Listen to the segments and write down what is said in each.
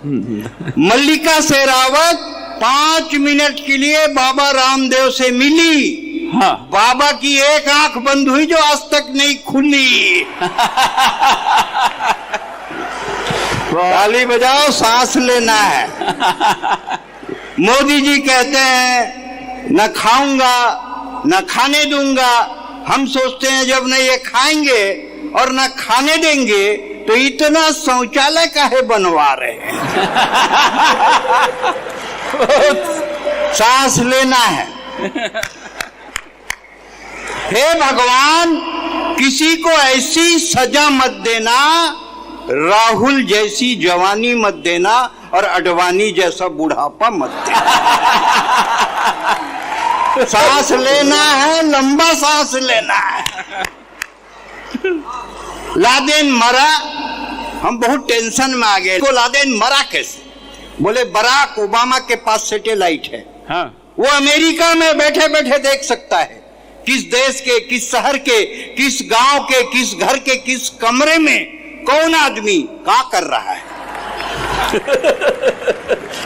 मल्लिका Sherawat 5 minute के लिए बाबा रामदेव से मिली। हाँ। बाबा की एक आंख बंद हुई जो आज तक नहीं खुली। ताली बजाओ, सांस लेना है। मोदी जी कहते हैं न खाऊंगा न खाने दूंगा। हम सोचते हैं जब न ये खाएंगे और न खाने देंगे तो इतना शौचालय काहे बनवा रहे हैं। सांस लेना है। हे भगवान, किसी को ऐसी सजा मत देना, राहुल जैसी जवानी मत देना और अडवाणी जैसा बुढ़ापा मत देना। सांस लेना है, लंबा सांस लेना है। लादेन मरा, हम बहुत टेंशन में आ गए। को लादेन मरा कैसे? बोले बराक ओबामा के पास सैटेलाइट है। हाँ। वो अमेरिका में बैठे बैठे देख सकता है किस देश के, किस शहर के, किस गांव के, किस घर के, किस कमरे में कौन आदमी क्या कर रहा है।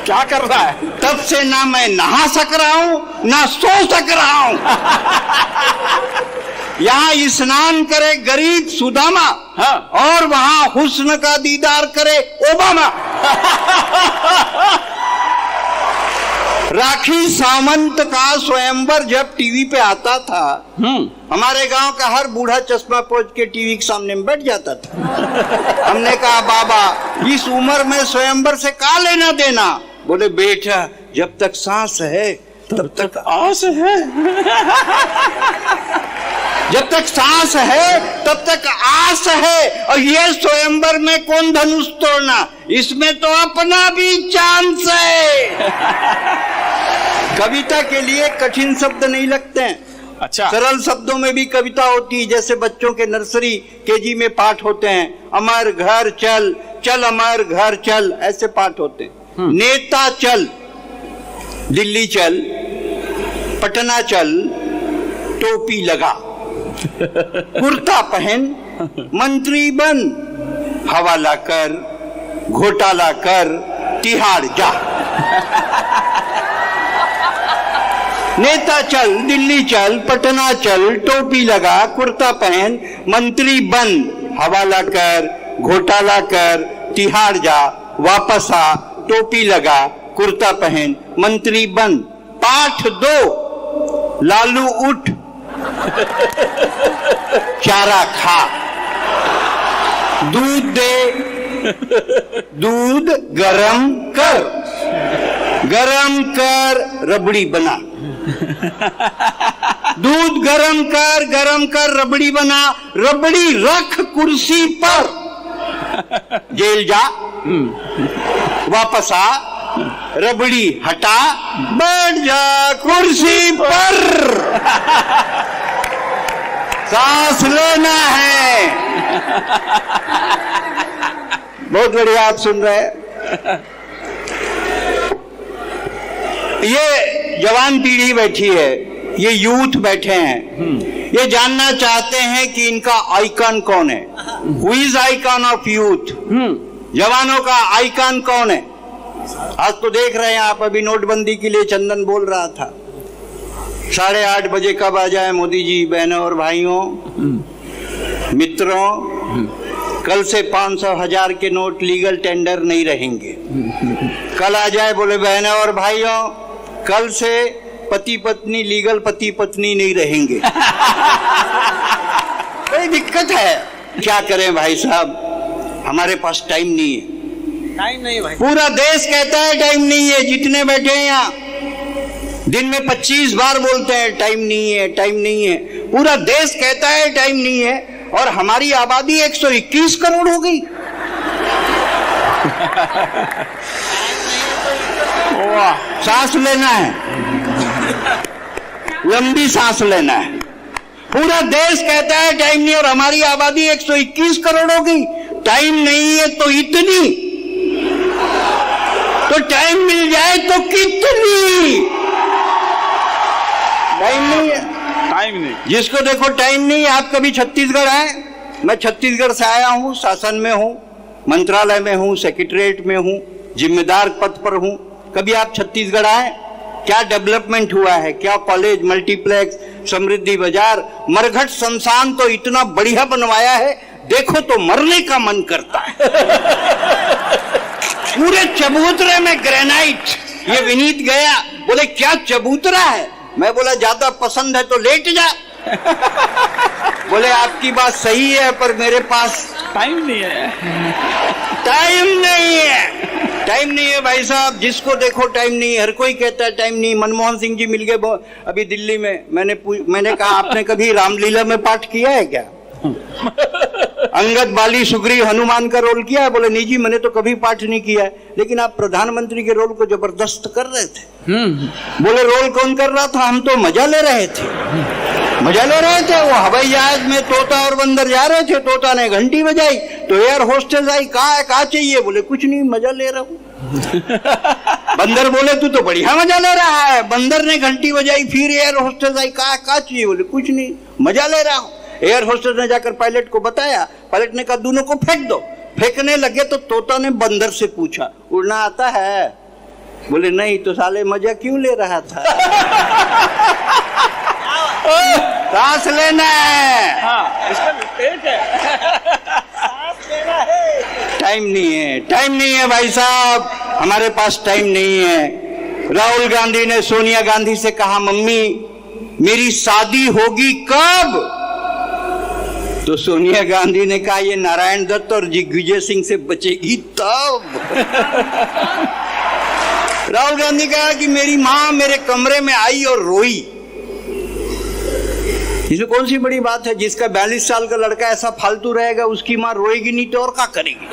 क्या कर रहा है? तब से ना मैं नहा सक रहा हूं ना सो सक रहा हूं। यहाँ स्नान करे गरीब सुदामा। हाँ। और वहां हुस्न का दीदार करे ओबामा। राखी सावंत का स्वयंवर जब टीवी पे आता था, हमारे गांव का हर बूढ़ा चश्मा पोंछ के टीवी के सामने में बैठ जाता था। हमने कहा बाबा इस उम्र में स्वयंवर से क्या लेना देना? बोले बेटा जब तक सांस है तब तक आस है। जब तक सांस है तब तक आस है। और ये स्वयंवर में कौन धनुष तोड़ना, इसमें तो अपना भी चांस है। कविता के लिए कठिन शब्द नहीं लगते हैं। अच्छा। सरल शब्दों में भी कविता होती है। जैसे बच्चों के नर्सरी केजी में पाठ होते हैं, अमर घर चल, चल अमर घर चल, ऐसे पाठ होते हैं। नेता चल, दिल्ली चल, पटना चल, टोपी लगा, कुर्ता पहन, मंत्री बन, हवाला कर, घोटाला कर, तिहाड़ जा। नेता चल, दिल्ली चल, पटना चल, टोपी लगा, कुर्ता पहन, मंत्री बन, हवाला कर, घोटाला कर, तिहाड़ जा, वापस आ, टोपी लगा, कुर्ता पहन, मंत्री बन। पाठ 2, लालू उठ, चारा खा, दूध दे, दूध गरम कर, गरम कर रबड़ी बना। दूध गरम कर रबड़ी बना, रबड़ी रख कुर्सी पर, जेल जा, वापस आ, रबड़ी हटा, बैठ जा कुर्सी पर। सांस लेना है। बहुत बढ़िया, आप सुन रहे हैं। ये जवान पीढ़ी बैठी है, ये यूथ बैठे हैं, ये जानना चाहते हैं कि इनका आइकन कौन है। Who is icon of youth? जवानों का आइकन कौन है? आज तो देख रहे हैं आप, अभी नोटबंदी के लिए चंदन बोल रहा था 8:30 बजे कब आ जाए मोदी जी। बहनों और भाइयों, मित्रों, कल से 500 1000 के नोट लीगल टेंडर नहीं रहेंगे। कल आ जाए, बोले बहनों और भाइयों, कल से पति पत्नी लीगल पति पत्नी नहीं रहेंगे। कोई दिक्कत है? क्या करें भाई साहब, हमारे पास टाइम नहीं है। टाइम नहीं भाई। पूरा देश कहता है टाइम नहीं है। जितने बैठे हैं यहाँ दिन में 25 बार बोलते हैं टाइम नहीं है, टाइम नहीं है। पूरा देश कहता है टाइम नहीं है, और हमारी आबादी 121 करोड़ हो गई। सांस लेना है, लंबी सांस लेना है। पूरा देश कहता है टाइम नहीं, और हमारी आबादी 121 करोड़ हो गई। टाइम नहीं है तो इतनी, तो टाइम मिल जाए तो कितनी। टाइम नहीं है, टाइम नहीं। जिसको देखो टाइम नहीं है। आप कभी छत्तीसगढ़ आए? मैं छत्तीसगढ़ से आया हूँ, शासन में हूँ, मंत्रालय में हूँ, सेक्रेटरीट में हूँ, जिम्मेदार पद पर हूं। कभी आप छत्तीसगढ़ आए, क्या डेवलपमेंट हुआ है, क्या कॉलेज, मल्टीप्लेक्स, समृद्धि बाजार, मरघट शमशान तो इतना बढ़िया बनवाया है, देखो तो मरने का मन करता है। पूरे चबूतरे में ग्रेनाइट। ये विनीत गया, बोले क्या चबूतरा है? मैं बोला ज्यादा पसंद है तो लेट जा। बोले आपकी बात सही है, पर मेरे पास टाइम नहीं है। टाइम नहीं है, टाइम नहीं है भाई साहब। जिसको देखो टाइम नहीं है, हर कोई कहता है टाइम नहीं। मनमोहन सिंह जी मिल गए अभी दिल्ली में। मैंने कहा आपने कभी रामलीला में पाठ किया है क्या? अंगद, बाली, सुग्रीव, हनुमान का रोल किया है? बोले नहीं जी, मैंने तो कभी पाठ नहीं किया है। लेकिन आप प्रधानमंत्री के रोल को जबरदस्त कर रहे थे। बोले रोल कौन कर रहा था? हम तो मजा ले रहे थे, मजा ले रहे थे। वो हवाई जहाज में तोता और बंदर जा रहे थे, तोता ने घंटी बजाई तो एयर होस्टेस आई, कहा चाहिए? बोले कुछ नहीं, मजा ले रहा हूँ। बंदर बोले तू तो बढ़िया मजा ले रहा है। बंदर ने घंटी बजाई, फिर एयर होस्टेस आई, कहा चाहिए? बोले कुछ नहीं, मजा ले रहा हूँ। एयर होस्टेस ने जाकर पायलट को बताया, पायलट ने कहा दोनों को फेंक दो। फेंकने लगे तो तोता ने बंदर से पूछा उड़ना आता है? बोले नहीं, तो साले मजा क्यों ले रहा था? सांस लेना है। हाँ, इसका पेट है। टाइम नहीं है, टाइम नहीं है भाई साहब, हमारे पास टाइम नहीं है। राहुल गांधी ने सोनिया गांधी से कहा मम्मी मेरी शादी होगी कब? तो सोनिया गांधी ने कहा ये नारायण दत्त और दिग्विजय सिंह से बचेगी तब। राहुल गांधी कहा कि मेरी माँ मेरे कमरे में आई और रोई। इसमें कौन सी बड़ी बात है? जिसका 42 साल का लड़का ऐसा फालतू रहेगा, उसकी माँ रोएगी नहीं तो और क्या करेगी?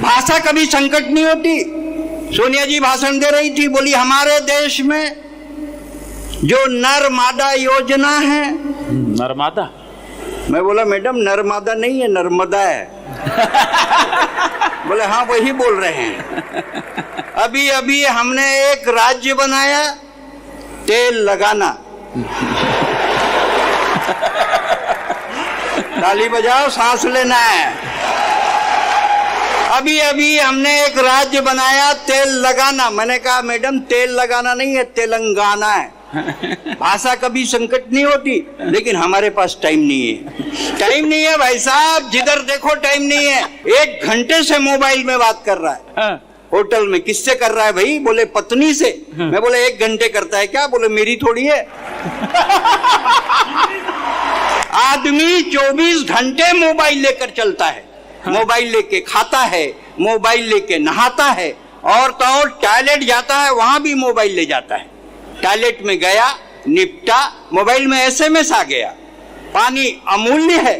भाषा कभी संकट नहीं होती। सोनिया जी भाषण दे रही थी, बोली हमारे देश में जो नर्मदा योजना है। नर्मदा? मैं बोला मैडम नर्मदा नहीं है, नर्मदा है। बोले हाँ वही बोल रहे हैं। अभी अभी हमने एक राज्य बनाया, तेल लगाना। ताली बजाओ, सांस लेना है। अभी अभी हमने एक राज्य बनाया, तेल लगाना। मैंने कहा मैडम तेल लगाना नहीं है, तेलंगाना है। भाषा कभी संकट नहीं होती, लेकिन हमारे पास टाइम नहीं है। टाइम नहीं है भाई साहब, जिधर देखो टाइम नहीं है। 1 घंटे से मोबाइल में बात कर रहा है। होटल में किससे कर रहा है भाई? बोले पत्नी से। मैं बोले 1 घंटे करता है क्या? बोले मेरी थोड़ी है। आदमी 24 घंटे मोबाइल लेकर चलता है, मोबाइल लेके खाता है, मोबाइल लेके नहाता है, और तो और टॉयलेट जाता है वहां भी मोबाइल ले जाता है। टॉयलेट में गया, निपटा, मोबाइल में एसएमएस आ गया। पानी अमूल्य है,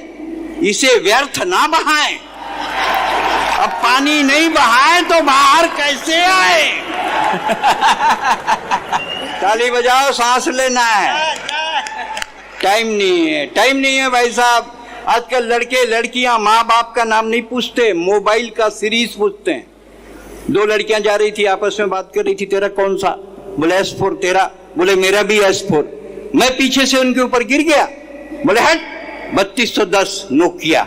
इसे व्यर्थ ना बहाएं। अब पानी नहीं बहाएं तो बाहर कैसे आए? ताली बजाओ, सांस लेना है। टाइम नहीं है, टाइम नहीं है भाई साहब। आजकल लड़के लड़कियां माँ बाप का नाम नहीं पूछते, मोबाइल का सीरीज पूछते हैं। 2 लड़कियां जा रही थी, आपस में बात कर रही थी, तेरा कौन सा? बोले S4। तेरा? बोले मेरा भी S4। मैं पीछे से उनके ऊपर गिर गया। बोले हट, 3210 नोकिया।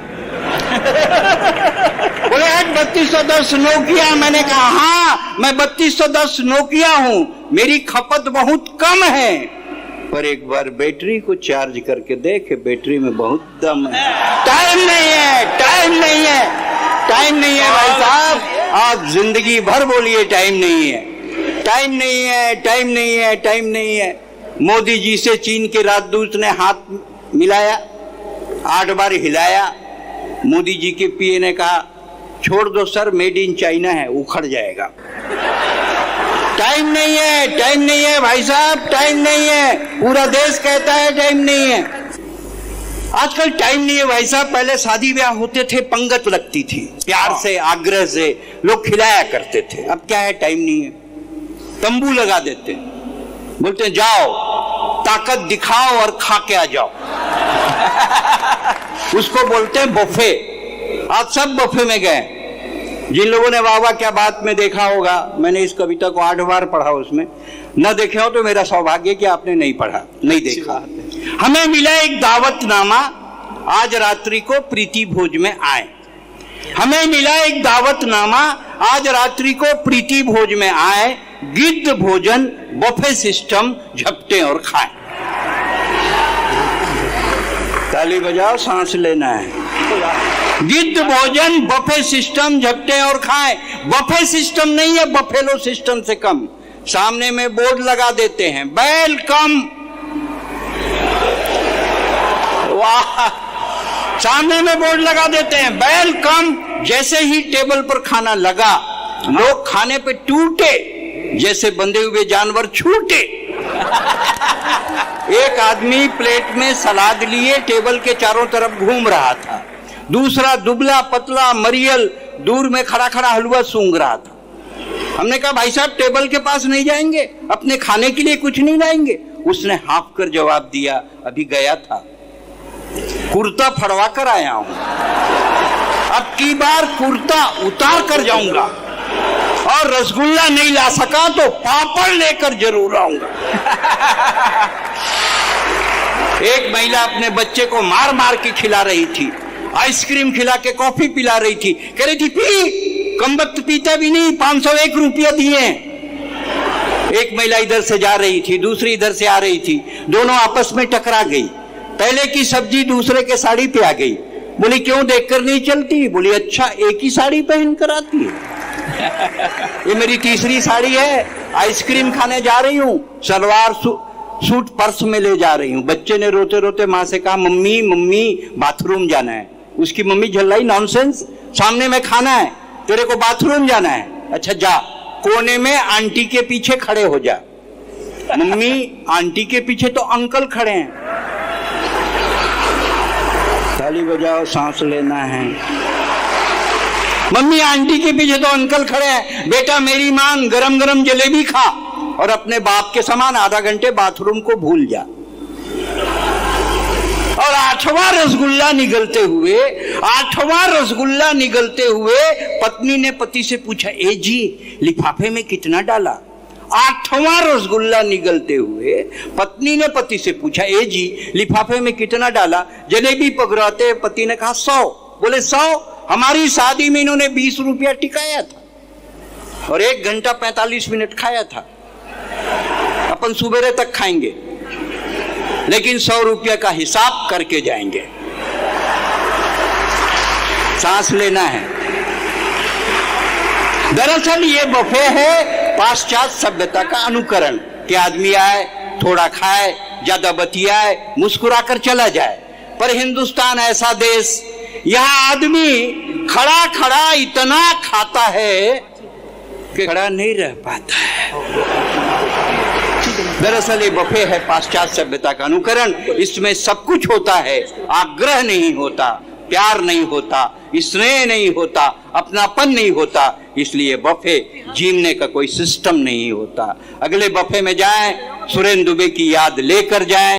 बोले हट, 3210 नोकिया। मैंने कहा हाँ मैं 3210 नोकिया हूं, मेरी खपत बहुत कम है, पर एक बार बैटरी को चार्ज करके देखे, बैटरी में बहुत दम है। टाइम नहीं है, टाइम नहीं है, टाइम नहीं है भाई साहब। आप जिंदगी भर बोलिए टाइम नहीं है, टाइम नहीं है, टाइम नहीं है, टाइम नहीं है। मोदी जी से चीन के राजदूत ने हाथ मिलाया, 8 बार हिलाया। मोदी जी के पीए ने कहा छोड़ दो सर, मेड इन चाइना है, उखड़ जाएगा। टाइम नहीं है, टाइम नहीं है भाई साहब, टाइम नहीं है। पूरा देश कहता है टाइम नहीं है। आजकल टाइम नहीं है भाई साहब। पहले शादी ब्याह होते थे, पंगत लगती थी, प्यार से आग्रह से लोग खिलाया करते थे। अब क्या है, टाइम नहीं है। तंबू लगा देते, बोलते जाओ ताकत दिखाओ और खा के आ जाओ। उसको बोलते हैं बफे। आज सब बफे में गए। जिन लोगों ने वाह वाह क्या बात में देखा होगा, मैंने इस कविता को 8 बार पढ़ा, उसमें न देखे हो तो मेरा सौभाग्य कि आपने नहीं पढ़ा, नहीं देखा। हमें मिला एक दावतनामा, आज रात्रि को प्रीति भोज में आए। हमें मिला एक दावतनामा, आज रात्रि को प्रीति भोज में आए, गिद्ध भोजन बफे सिस्टम, झपटे और खाएं। ताली बजाओ, सांस लेना है। गिद्ध भोजन बफे सिस्टम, झपटे और खाएं। बफे सिस्टम नहीं है, बफेलो सिस्टम से कम। सामने में बोर्ड लगा देते हैं, वेलकम, वाह, सामने में बोर्ड लगा देते हैं वेलकम। जैसे ही टेबल पर खाना लगा, लोग खाने पे टूटे जैसे बंधे हुए जानवर छूटे। एक आदमी प्लेट में सलाद लिए टेबल के चारों तरफ घूम रहा था, दूसरा दुबला पतला मरियल दूर में खड़ा खड़ा हलवा सूंघ रहा था। हमने कहा भाई साहब टेबल के पास नहीं जाएंगे, अपने खाने के लिए कुछ नहीं लाएंगे? उसने हाँफ कर जवाब दिया, अभी गया था, कुर्ता फड़वा कर आया हूं, अब की बार कुर्ता उतार कर जाऊंगा, और रसगुल्ला नहीं ला सका तो पापड़ लेकर जरूर आऊंगा। एक महिला अपने बच्चे को मार मार के खिला रही थी, आइसक्रीम खिला के कॉफी पिला रही थी, कह रही थी पी, कम वक्त पीता भी नहीं, 501 रुपया दिए। एक महिला इधर से जा रही थी, दूसरी इधर से आ रही थी, दोनों आपस में टकरा गई। पहले की सब्जी दूसरे के साड़ी पे आ गई। बोली क्यों देखकर नहीं चलती? बोली अच्छा एक ही साड़ी पहन कर आती है। ये मेरी तीसरी साड़ी है, आइसक्रीम खाने जा रही हूँ, सलवार सूट पर्स में ले जा रही हूँ। बच्चे ने रोते रोते माँ से कहा मम्मी मम्मी बाथरूम जाना है। उसकी मम्मी झल्लाई, नॉनसेंस, सामने में खाना है, तेरे को बाथरूम जाना है, अच्छा जा, कोने में आंटी के पीछे खड़े हो जा। मम्मी आंटी के पीछे तो अंकल खड़े हैं। ताली बजाओ, सांस लेना है। मम्मी आंटी के पीछे तो अंकल खड़े हैं, बेटा मेरी मान, गरम गरम जलेबी खा और अपने बाप के समान आधा घंटे बाथरूम को भूल जा। और आठवां रसगुल्ला निगलते हुए पत्नी ने पति से पूछा, ए जी लिफाफे में कितना डाला? आठवां रसगुल्ला निगलते हुए पत्नी ने पति से पूछा, ए जी लिफाफे में कितना डाला? जलेबी पकड़ाते पति ने कहा 100। बोले 100? हमारी शादी में इन्होंने 20 रुपया टिकाया था और 1 घंटा 45 मिनट खाया था, अपन सुबेरे तक खाएंगे, लेकिन 100 रुपया का हिसाब करके जाएंगे। सांस लेना है। दरअसल ये बफे है पाश्चात्य सभ्यता का अनुकरण, कि आदमी आए, थोड़ा खाए, ज्यादा बतियाए, मुस्कुराकर चला जाए। पर हिंदुस्तान ऐसा देश, यहाँ आदमी खड़ा खड़ा इतना खाता है कि खड़ा नहीं रह पाता है। दरअसल ये बफे है पाश्चात्य सभ्यता का अनुकरण। इसमें सब कुछ होता है, आग्रह नहीं होता, प्यार नहीं होता, स्नेह नहीं होता, अपनापन नहीं होता। इसलिए बफे जीने का कोई सिस्टम नहीं होता। अगले बफे में जाएं, सुरेंद्र दुबे की याद लेकर जाएं।